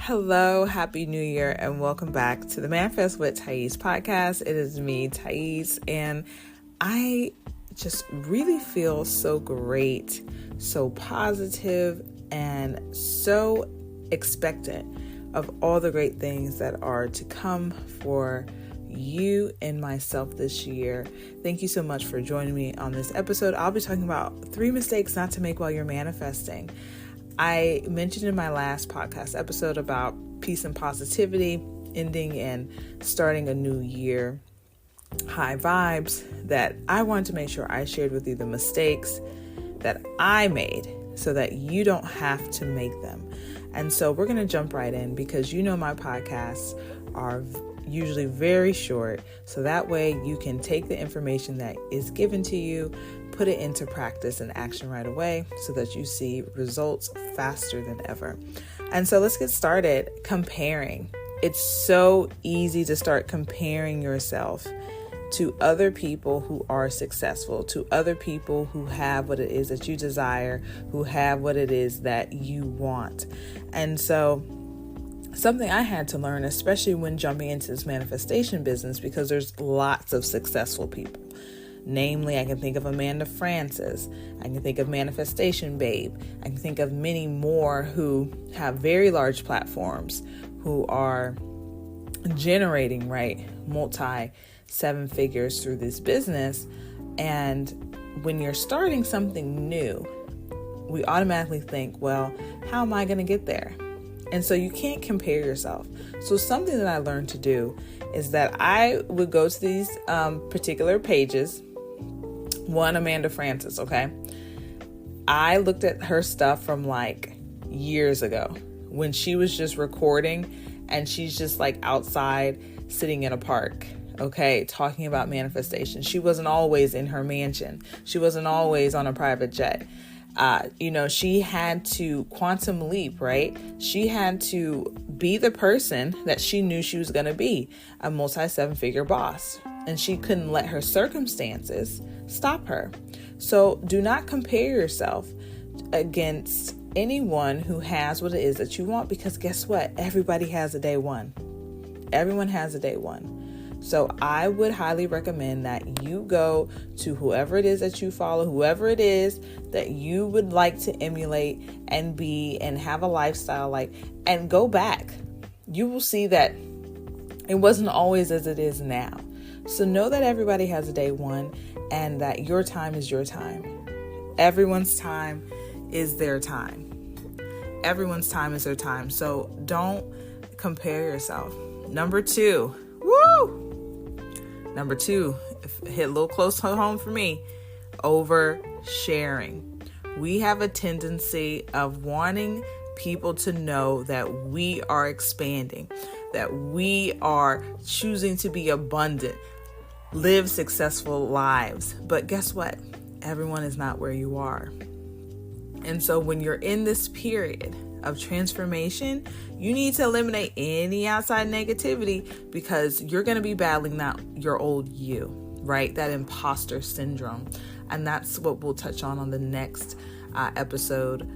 Hello, Happy New Year, and welcome back to the Manifest with Thaïs podcast. It is me, Thaïs, and I just really feel so great, so positive, and so expectant of all the great things that are to come for you and myself this year. Thank you so much for joining me on this episode. I'll be talking about 3 mistakes not to make while you're manifesting. I mentioned in my last podcast episode about peace and positivity, ending and starting a new year, high vibes, that I wanted to make sure I shared with you the mistakes that I made so that you don't have to make them. And so we're going to jump right in because my podcasts are usually very short. So that way you can take the information that is given to you, put it into practice and action right away so that you see results faster than ever. And so let's get started comparing. It's so easy to start comparing yourself to other people who are successful, to other people who have what it is that you desire, who have what it is that you want. And so something I had to learn, especially when jumping into this manifestation business, because there's lots of successful people. Namely, I can think of Amanda Francis. I can think of Manifestation Babe. I can think of many more who have very large platforms, who are generating, multi 7 figures through this business. And when you're starting something new, we automatically think, well, how am I going to get there? And so you can't compare yourself. So something that I learned to do is that I would go to these particular pages. One, Amanda Francis, okay? I looked at her stuff from years ago when she was just recording and she's just outside sitting in a park, okay, talking about manifestation. She wasn't always in her mansion. She wasn't always on a private jet. She had to quantum leap, right? She had to be the person that she knew she was going to be, a multi 7-figure boss. And she couldn't let her circumstances stop her. So do not compare yourself against anyone who has what it is that you want, because guess what? Everybody has a day one. Everyone has a day one. So I would highly recommend that you go to whoever it is that you follow, whoever it is that you would like to emulate and be and have a lifestyle and go back. You will see that it wasn't always as it is now. So know that everybody has a day one and that your time is your time. Everyone's time is their time. Everyone's time is their time. So don't compare yourself. Number 2, hit a little close to home for me, oversharing. We have a tendency of wanting people to know that we are expanding, that we are choosing to be abundant, live successful lives. But guess what? Everyone is not where you are. And so when you're in this period of transformation, you need to eliminate any outside negativity because you're going to be battling that your old you, right? That imposter syndrome. And that's what we'll touch on the next episode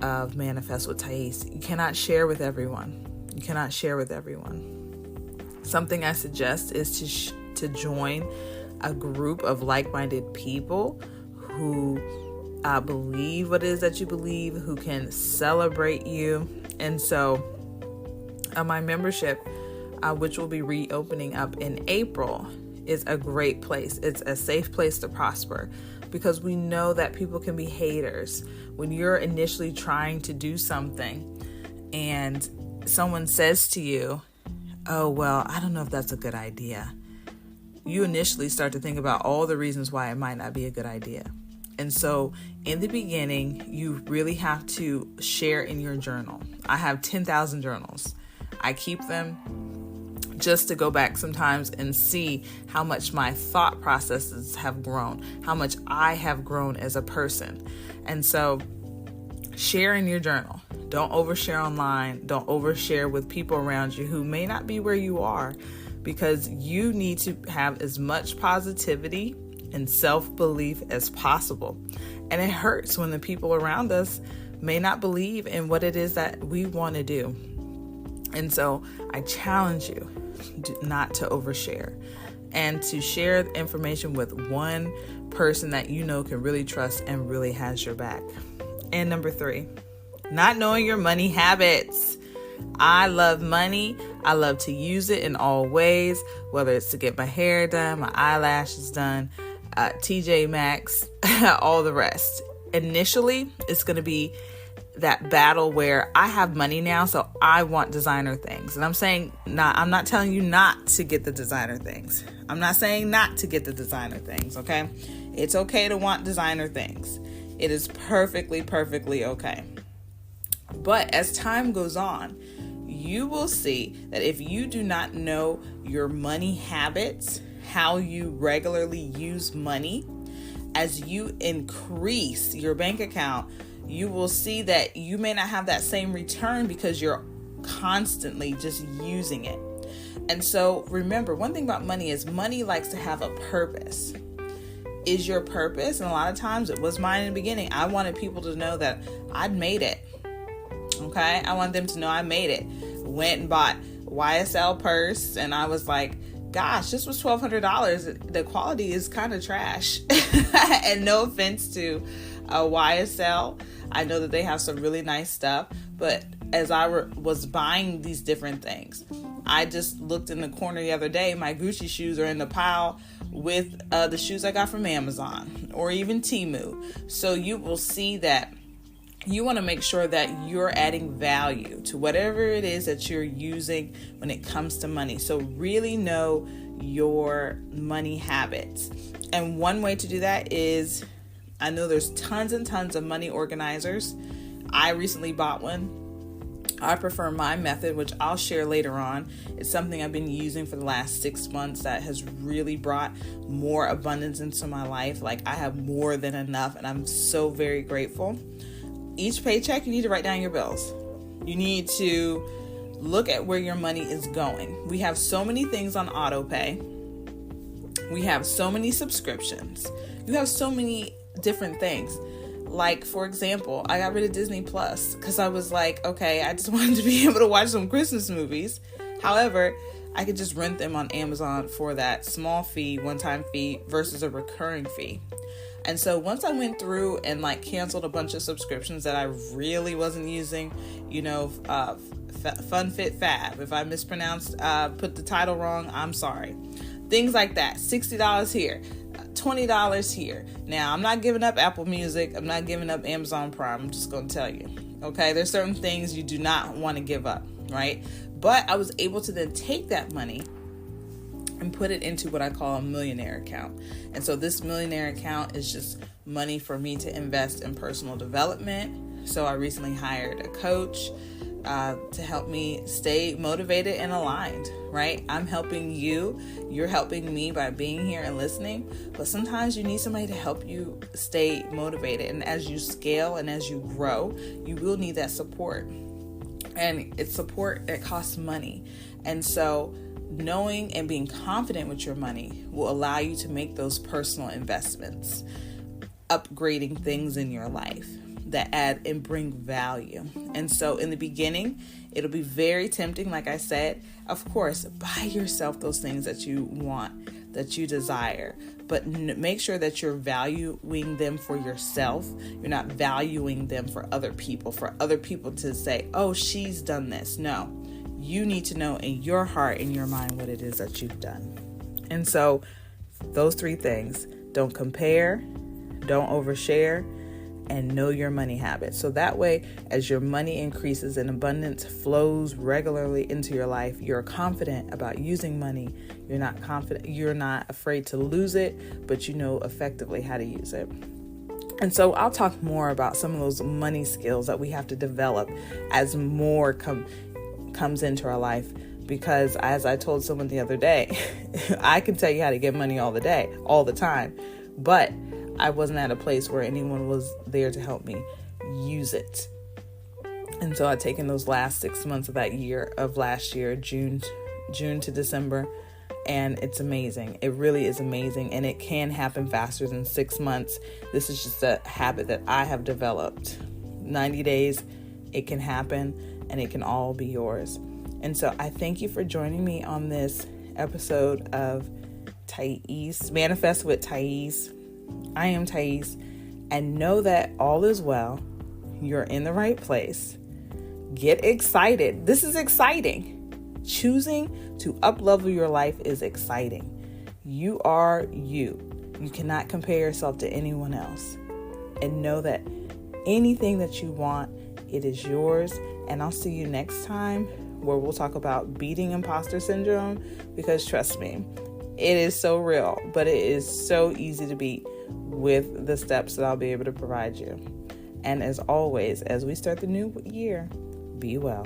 of Manifest with Thaïs. You cannot share with everyone. You cannot share with everyone. Something I suggest is to join a group of like-minded people who believe what it is that you believe, who can celebrate you. And so my membership, which will be reopening up in April, is a great place. It's a safe place to prosper because we know that people can be haters. When you're initially trying to do something and someone says to you, oh, well, I don't know if that's a good idea. You initially start to think about all the reasons why it might not be a good idea. And so in the beginning, you really have to share in your journal. I have 10,000 journals. I keep them just to go back sometimes and see how much my thought processes have grown, how much I have grown as a person. And so share in your journal. Don't overshare online. Don't overshare with people around you who may not be where you are, because you need to have as much positivity and self-belief as possible. And it hurts when the people around us may not believe in what it is that we want to do. And so I challenge you not to overshare and to share information with one person that you know can really trust and really has your back. And number 3, not knowing your money habits. I love money. I love to use it in all ways, whether it's to get my hair done, my eyelashes done, TJ Maxx, all the rest. Initially, it's going to be that battle where I have money now, so I want designer things. And I'm not telling you not to get the designer things. I'm not saying not to get the designer things, okay? It's okay to want designer things. It is perfectly okay. But as time goes on, you will see that if you do not know your money habits, how you regularly use money, as you increase your bank account, you will see that you may not have that same return because you're constantly just using it. And so remember, one thing about money is money likes to have a purpose. Is your purpose? And a lot of times it was mine in the beginning. I wanted people to know that I'd made it. Okay? I want them to know I made it. Went and bought YSL purse, and I was like, gosh, this was $1,200. The quality is kind of trash. And no offense to YSL. I know that they have some really nice stuff, but as I was buying these different things, I just looked in the corner the other day. My Gucci shoes are in the pile with the shoes I got from Amazon or even Temu. So you will see that you want to make sure that you're adding value to whatever it is that you're using when it comes to money. So really know your money habits. And one way to do that is, I know there's tons and tons of money organizers. I recently bought one. I prefer my method, which I'll share later on. It's something I've been using for the last 6 months that has really brought more abundance into my life. Like, I have more than enough, and I'm so very grateful. Each paycheck, you need to write down your bills. You need to look at where your money is going. We have so many things on auto pay. We have so many subscriptions. You have so many different things. Like, for example, I got rid of Disney Plus because I was like, okay, I just wanted to be able to watch some Christmas movies. However, I could just rent them on Amazon for that small fee, one-time fee versus a recurring fee. And so once I went through and canceled a bunch of subscriptions that I really wasn't using, Fun Fit Fab. If I mispronounced, put the title wrong, I'm sorry. Things like that. $60 here. $20 here. Now, I'm not giving up Apple Music. I'm not giving up Amazon Prime. I'm just going to tell you. Okay? There's certain things you do not want to give up, right? But I was able to then take that money and put it into what I call a millionaire account. And so this millionaire account is just money for me to invest in personal development. So I recently hired a coach to help me stay motivated and aligned, right? I'm helping you. You're helping me by being here and listening. But sometimes you need somebody to help you stay motivated. And as you scale and as you grow, you will need that support. And it's support that costs money. And so knowing and being confident with your money will allow you to make those personal investments, upgrading things in your life that add and bring value. And so in the beginning, it'll be very tempting. Like I said, of course, buy yourself those things that you want, that you desire, but make sure that you're valuing them for yourself. You're not valuing them for other people to say, oh, she's done this. No, you need to know in your heart, in your mind, what it is that you've done. And so those 3 things: don't compare, don't overshare, and know your money habits. So that way, as your money increases and abundance flows regularly into your life, you're confident about using money. You're not afraid to lose it, but you know effectively how to use it. And so I'll talk more about some of those money skills that we have to develop as more comes into our life. Because as I told someone the other day, I can tell you how to get money all the time, but I wasn't at a place where anyone was there to help me use it. And so I've taken those last 6 months of last year, June to December, and it's amazing. It really is amazing, and it can happen faster than 6 months. This is just a habit that I have developed. 90 days, it can happen, and it can all be yours. And so I thank you for joining me on this episode of Thaïs, Manifest with Thaïs. I am Thaïs, and know that all is well. You're in the right place. Get excited. This is exciting. Choosing to up-level your life is exciting. You are you. You cannot compare yourself to anyone else. And know that anything that you want, it is yours. And I'll see you next time where we'll talk about beating imposter syndrome, because trust me, it is so real, but it is so easy to beat with the steps that I'll be able to provide you. And as always, as we start the new year, be well.